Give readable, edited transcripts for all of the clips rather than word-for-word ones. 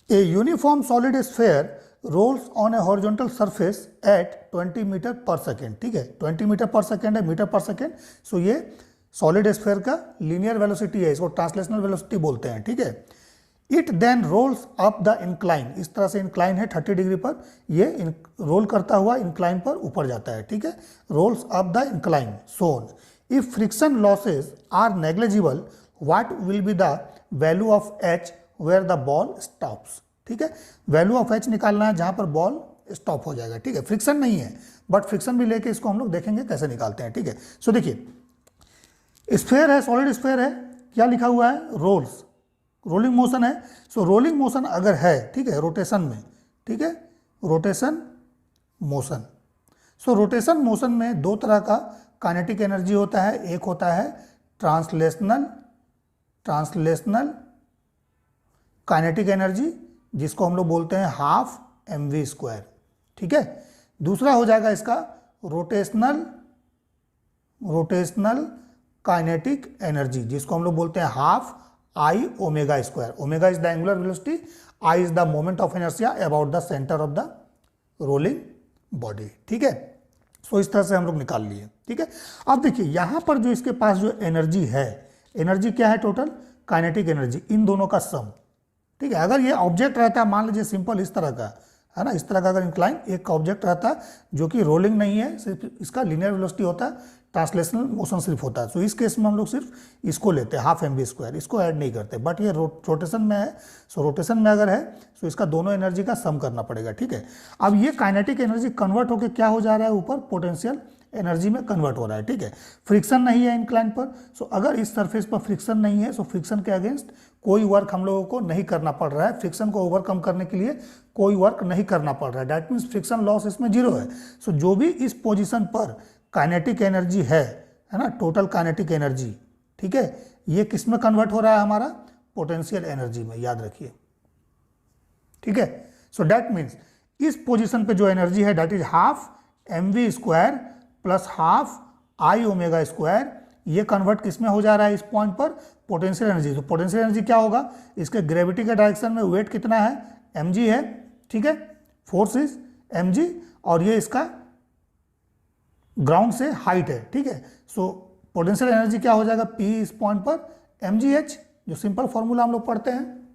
A uniform solid sphere rolls on a horizontal surface at 20 metre per second. ठीक है, 20 metre per second है, metre per second. So ये solid sphere का linear velocity है, इसको translational velocity बोलते हैं। ठीक है, it then rolls up the incline, इस तरह से इंक्लाइन है 30 डिग्री पर, ये रोल करता हुआ इंक्लाइन पर ऊपर जाता है। ठीक है, rolls up the incline soon. If friction losses are negligible what will be the value of h where the ball stops. ठीक है, वैल्यू ऑफ एच निकालना है जहां पर बॉल स्टॉप हो जाएगा। ठीक है, फ्रिक्शन नहीं है, बट फ्रिक्शन भी लेके इसको हम लोग देखेंगे कैसे निकालते हैं। ठीक है, सो देखिए स्फेयर है, सॉलिड स्फेयर है, क्या लिखा हुआ है, रोल्स, रोलिंग मोशन है। सो रोलिंग मोशन अगर है, ठीक है, रोटेशन में, ठीक है, रोटेशन मोशन। सो रोटेशन मोशन में दो तरह का काइनेटिक एनर्जी होता है, एक होता है ट्रांसलेशनल काइनेटिक एनर्जी, जिसको हम लोग बोलते हैं हाफ mv²। ठीक है, दूसरा हो जाएगा इसका रोटेशनल काइनेटिक एनर्जी, जिसको हम लोग बोलते हैं half I⍵²। Omega is the angular velocity, I is the moment of inertia about the centre of the rolling body. ठीक है, सो इस तरह से हम लोग निकाल लिए। ठीक है, अब देखिए यहां पर जो इसके पास जो एनर्जी है, एनर्जी क्या है, टोटल काइनेटिक एनर्जी, इन दोनों का सम। ठीक है, अगर ये ऑब्जेक्ट रहता है, मान लीजिए सिंपल इस तरह का है ना, इस तरह का अगर इंक्लाइन एक का ऑब्जेक्ट रहता है जो कि रोलिंग नहीं है, सिर्फ इसका लीनियर वेलोसिटी होता है, ट्रांसलेशनल मोशन सिर्फ होता है। सो इस केस में हम लोग सिर्फ इसको लेते हैं हाफ mv², इसको ऐड नहीं करते। बट ये रोटेशन में है, सो रोटेशन में अगर है तो इसका दोनों एनर्जी का सम करना पड़ेगा। ठीक है, अब ये काइनेटिक एनर्जी कन्वर्ट होकर क्या हो जा रहा है, ऊपर पोटेंशियल एनर्जी में कन्वर्ट हो रहा है। ठीक है, फ्रिक्शन नहीं है इंक्लाइन पर, सो अगर इस सरफेस पर फ्रिक्शन नहीं है, सो फ्रिक्शन के अगेंस्ट कोई वर्क हम लोगों को नहीं करना पड़ रहा है, फ्रिक्शन को ओवरकम करने के लिए कोई वर्क नहीं करना पड़ रहा है। दैट मीन्स फ्रिक्शन लॉस इसमें जीरो है। सो जो भी इस पोजीशन पर काइनेटिक एनर्जी है ना, टोटल काइनेटिक एनर्जी, ठीक है, ये किस में कन्वर्ट हो रहा है, हमारा पोटेंशियल एनर्जी में, याद रखिए। ठीक है, सो दैट मीन्स इस पोजीशन पे जो एनर्जी है that is half mv² plus half I⍵², ये कन्वर्ट किस में हो जा रहा है, इस पॉइंट पर पोटेंशियल एनर्जी। तो पोटेंशियल एनर्जी क्या होगा, इसके ग्रेविटी के डायरेक्शन में वेट कितना है, mg है। ठीक है, फोर्स इज mg, और ये इसका ग्राउंड से हाइट है। ठीक है, सो पोटेंशियल एनर्जी क्या हो जाएगा, P इस पॉइंट पर mgh, जो सिंपल फॉर्मूला हम लोग पढ़ते हैं।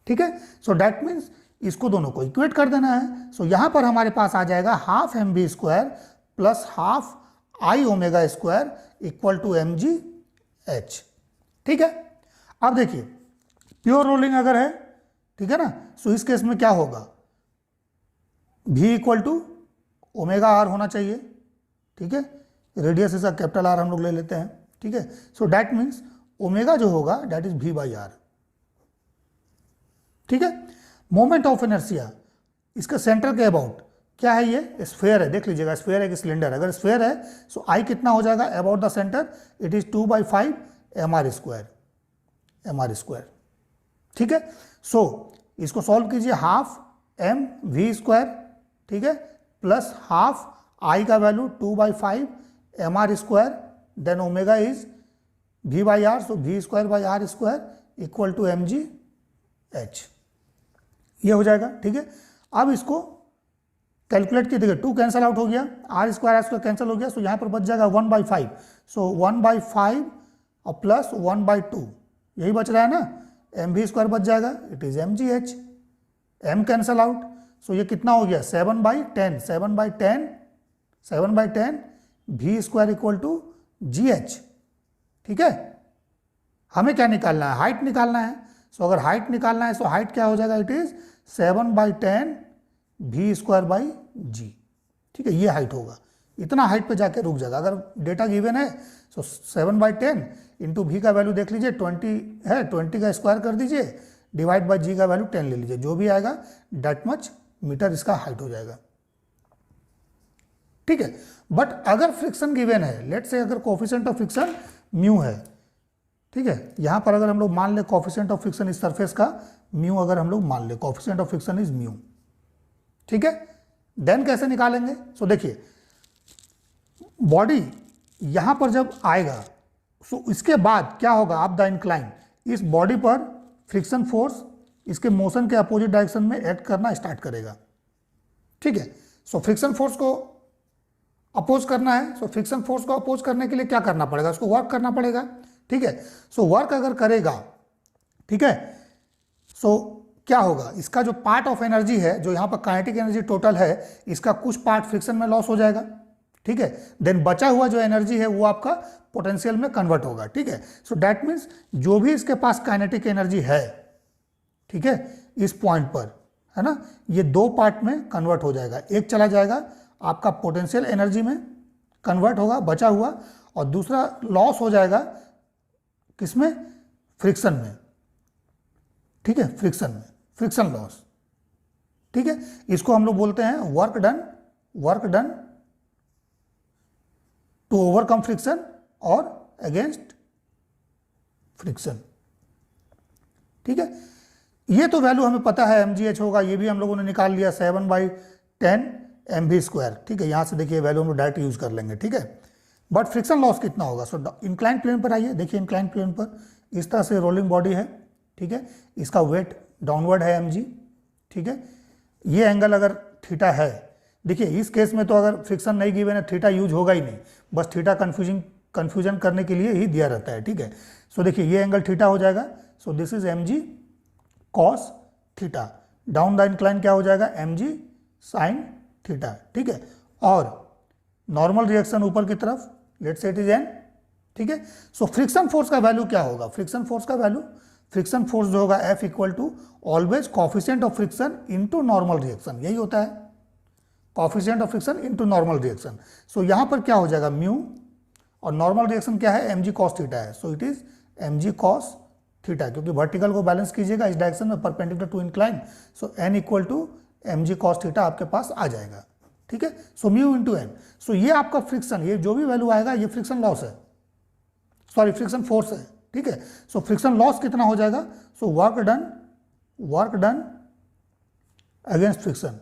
ठीक है, सो दैट मीन्स इसको दोनों को इक्वेट कर देना है। सो यहां पर हमारे पास आ जाएगा half mv² plus half I⍵² equal to mgh। ठीक है, अब देखिए प्योर रोलिंग अगर है, ठीक है ना, सो इस केस में क्या होगा, v इक्वल टू ω/r होना चाहिए। ठीक है, रेडियस इसका कैपिटल R हम लोग ले लेते हैं। ठीक है, सो दैट मीन्स ओमेगा जो होगा दैट इज v/r। ठीक है, मोमेंट ऑफ इनर्शिया इसका सेंटर के अबाउट क्या है, ये स्फेयर है, देख लीजिएगा स्फेयर है कि सिलेंडर। अगर स्फेयर है सो I कितना हो जाएगा about the centre, it is 2/5 mr²। ठीक है, सो इसको सॉल्व कीजिए, हाफ mv², ठीक है, प्लस हाफ I का value 2/5 mr², then omega is v/r, so v²/r² equal to mgh, ये हो जाएगा। ठीक है, अब इसको कैलकुलेट किए, देखिए 2 कैंसिल आउट हो गया, r² कैंसिल हो गया, सो यहाँ पर बच जाएगा 1/5, सो 1/5 और प्लस 1/2 यही बच रहा है ना, mv² बच जाएगा, it is mgh। m cancel out, so ये कितना हो गया 7/10 v² इक्वल टू gh। ठीक है, हमें क्या निकालना है, हाइट निकालना है। सो अगर हाइट निकालना है, सो हाइट क्या हो जाएगा, इट इज 7/10 v²/g। ठीक है, ये हाइट होगा, इतना हाइट पे जाके रुक जाएगा। अगर डेटा गिवन है सो 7/10 इंटू v का वैल्यू देख लीजिए 20 है, 20 का स्क्वायर कर दीजिए, डिवाइड बाय g का वैल्यू 10 ले लीजिए, जो भी आएगा दैट मच मीटर इसका हाइट हो जाएगा। ठीक है, बट अगर फ्रिक्शन गिवन है, लेट से अगर कोफिशिएंट ऑफ फ्रिक्शन म्यू है, ठीक है, यहां पर अगर हम लोग मान ले कोफिशिएंट ऑफ फ्रिक्शन इस सरफेस का म्यू, अगर हम लोग मान ले coefficient of friction is mu, ठीक है, देन कैसे निकालेंगे। सो देखिए बॉडी यहां पर जब आएगा, सो इसके बाद क्या होगा, आप द इंक्लाइन, इस बॉडी पर फ्रिक्शन फोर्स इसके मोशन के अपोजिट डायरेक्शन में एक्ट करना स्टार्ट करेगा, ठीक है। सो फ्रिक्शन फोर्स को अपोज करना है, सो फ्रिक्शन फोर्स को अपोज करने के लिए क्या करना पड़ेगा, उसको वर्क करना पड़ेगा, ठीक है। सो वर्क अगर करेगा, ठीक है, सो क्या होगा, इसका जो पार्ट ऑफ एनर्जी है, जो यहाँ पर काइनेटिक एनर्जी टोटल है, इसका कुछ पार्ट फ्रिक्शन में लॉस हो जाएगा, ठीक है। देन बचा हुआ जो एनर्जी है वो आपका पोटेंशियल में कन्वर्ट होगा, ठीक है। सो दैट मीन्स जो भी इसके पास काइनेटिक एनर्जी है, ठीक है, इस पॉइंट पर, है ना, ये दो पार्ट में कन्वर्ट हो जाएगा। एक चला जाएगा आपका पोटेंशियल एनर्जी में कन्वर्ट होगा बचा हुआ, और दूसरा लॉस हो जाएगा किसमें, फ्रिक्शन में, ठीक है, फ्रिक्शन में, फ्रिक्शन लॉस, ठीक है। इसको हम लोग बोलते हैं work done to overcome friction और अगेंस्ट फ्रिक्शन, ठीक है। ये तो वैल्यू हमें पता है mgh होगा, ये भी हम लोगों ने निकाल लिया 7/10 mv², ठीक है। यहां से देखिए वैल्यू हम लोग डायरेक्ट यूज कर लेंगे, ठीक है। बट फ्रिक्शन लॉस कितना होगा, सो इंक्लाइन प्लेन पर आइए, देखिए इंक्लाइन प्लेन पर इस तरह से रोलिंग बॉडी है, ठीक है, इसका वेट डाउनवर्ड है mg, ठीक है। ये एंगल अगर थीटा है, देखिए इस केस में तो अगर फ्रिक्शन नहीं गिवन है थीटा यूज होगा ही नहीं, बस थीटा कन्फ्यूजन करने के लिए ही दिया रहता है, ठीक है। सो देखिए ये एंगल थीटा हो जाएगा, so this is mg cos theta, down the incline क्या हो जाएगा, mg साइन थीटा, ठीक है। और नॉर्मल रिएक्शन ऊपर की तरफ, let's say it is n, ठीक है। सो फ्रिक्शन फोर्स का वैल्यू क्या होगा, फ्रिक्शन फोर्स का वैल्यू, फ्रिक्शन फोर्स जो होगा F equal to always coefficient of friction into normal reaction, यही होता है, coefficient of friction into normal reaction. So यहां पर क्या हो जाएगा, म्यू, और नॉर्मल रिएक्शन क्या है, mg cos थीटा है, so it is mg cos theta, क्योंकि वर्टिकल को बैलेंस कीजिएगा इस डायरेक्शन में perpendicular to incline, so n equal to mg cos theta आपके पास आ जाएगा, ठीक है। So mu into N, so ये आपका फ्रिक्शन, ये जो भी वैल्यू आएगा ये फ्रिक्शन लॉस है, सॉरी फ्रिक्शन फोर्स है, ठीक है। सो फ्रिक्शन लॉस कितना हो जाएगा, so work done against friction,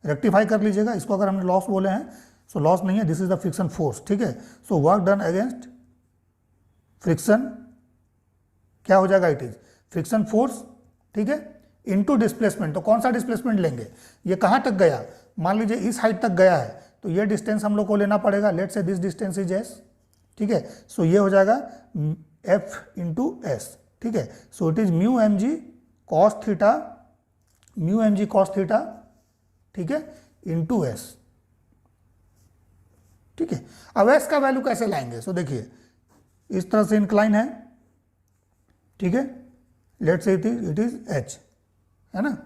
rectify कर लीजिएगा इसको, अगर हमने लॉस बोले हैं, सो लॉस नहीं है, this is the friction force, ठीक है। सो वर्क डन अगेंस्ट फ्रिक्शन क्या हो जाएगा, इट इज फ्रिक्शन फोर्स, ठीक है, इनटू डिस्प्लेसमेंट। तो कौन सा डिस्प्लेसमेंट लेंगे, ये कहाँ तक गया, मान लीजिए इस हाइट तक गया है, तो ये डिस्टेंस हम लोग को लेना पड़ेगा, लेट से दिस डिस्टेंस इज s, ठीक है। सो ये हो जाएगा f इंटू s, ठीक है। So it is mu mg cos theta, mu mg cos theta, ठीक है, इंटू s, ठीक है। अब s का वैल्यू कैसे लाएंगे, सो देखिए इस तरह से इंक्लाइन है, ठीक है, लेट से इट इज h, है ना,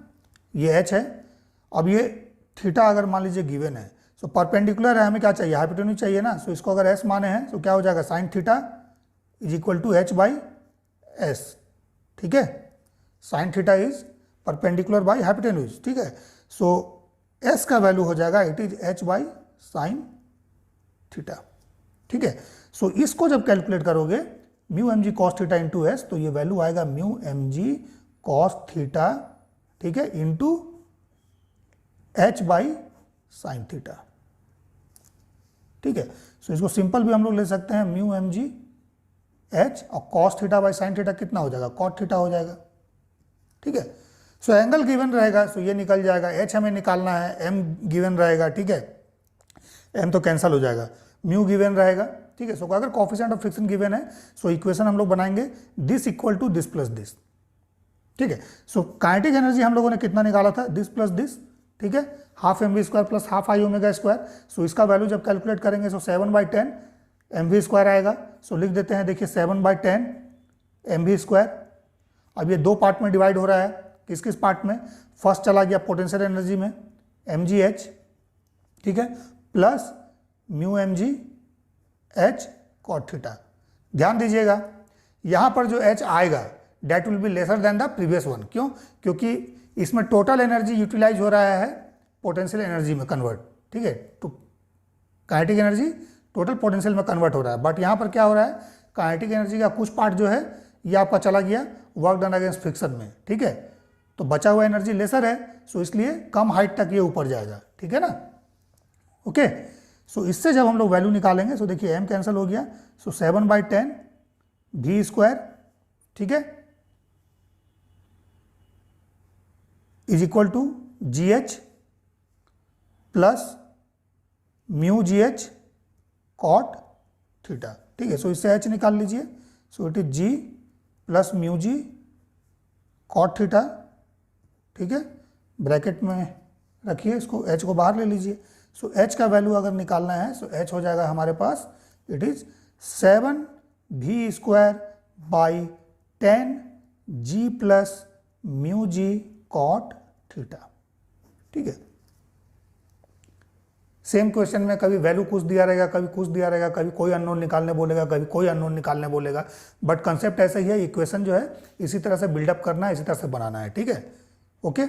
ये h है। अब ये थीटा अगर मान लीजिए गिवन है, सो परपेंडिकुलर है, हमें क्या चाहिए, हाइपोटेन्यूज चाहिए ना, सो इसको अगर s माने हैं तो क्या हो जाएगा, sine theta is equal to h/s, ठीक है। Sine theta is perpendicular by hypotenuse, ठीक है। सो s का वैल्यू हो जाएगा इट इज h/sin थीटा, ठीक है। सो इसको जब कैलकुलेट करोगे mu mg cos theta into s, तो ये वैल्यू आएगा म्यू mg cos थीटा, ठीक है, इंटू h/sin थीटा, ठीक है। सो इसको सिंपल भी हम लोग ले सकते हैं, म्यू mg h और cos theta by sine theta कितना हो जाएगा, cot थीटा हो जाएगा, ठीक है। सो एंगल गिवन रहेगा, सो ये निकल जाएगा, h हमें निकालना है, m गिवन रहेगा, ठीक है, m तो कैंसिल हो जाएगा, म्यू गिवन रहेगा, ठीक है। सो अगर कोफिशिएंट ऑफ फ्रिक्शन गिवन है, सो इक्वेशन हम लोग बनाएंगे this equal to this plus this, ठीक है। सो काइनेटिक एनर्जी हम लोगों ने कितना निकाला था, दिस प्लस दिस, ठीक है, half mv² plus half i⍵²। सो इसका वैल्यू जब कैलकुलेट करेंगे, सो 7/10 mv² आएगा। सो लिख देते हैं, देखिए 7/10 mv²। अब ये दो पार्ट में डिवाइड हो रहा है, किस किस पार्ट में, फर्स्ट चला गया पोटेंशियल एनर्जी में mgh, ठीक है, plus mu mg h cot theta. ध्यान दीजिएगा यहाँ पर जो h आएगा that will be lesser than the previous one, क्यों, क्योंकि इसमें टोटल एनर्जी यूटिलाइज हो रहा है पोटेंशियल एनर्जी में कन्वर्ट, ठीक है, तो काइनेटिक एनर्जी टोटल पोटेंशियल में कन्वर्ट हो रहा है। बट यहाँ पर क्या हो रहा है, काइनेटिक एनर्जी का कुछ पार्ट जो है ये आपका चला गया वर्क डन अगेंस्ट फ्रिक्शन में, ठीक है, तो बचा हुआ एनर्जी लेसर है, सो इसलिए कम हाइट तक ये ऊपर जाएगा, ठीक है ना, ओके। सो इससे जब हम लोग वैल्यू निकालेंगे, सो देखिए m कैंसिल हो गया, सो 7/10 v², ठीक है, is equal to g h plus mu g h cot theta. ठीक है, सो इससे एच निकाल लीजिए। So it is g plus mu g cot theta. ठीक है, ब्रैकेट में रखिए, इसको एच को बाहर ले लीजिए। सो एच का वैल्यू अगर निकालना है सो एच हो जाएगा हमारे पास, it is 7v² by 10 g plus mu g cot theta. ठीक है, सेम क्वेश्चन में कभी वैल्यू कुछ दिया रहेगा, कभी कुछ दिया रहेगा, कभी कोई अननोन निकालने बोलेगा, कभी कोई अननोन निकालने बोलेगा, बट कंसेप्ट ऐसा ही है। इक्वेशन जो है इसी तरह से बिल्डअप करना है, इसी तरह से बनाना है। ठीक है, ओके।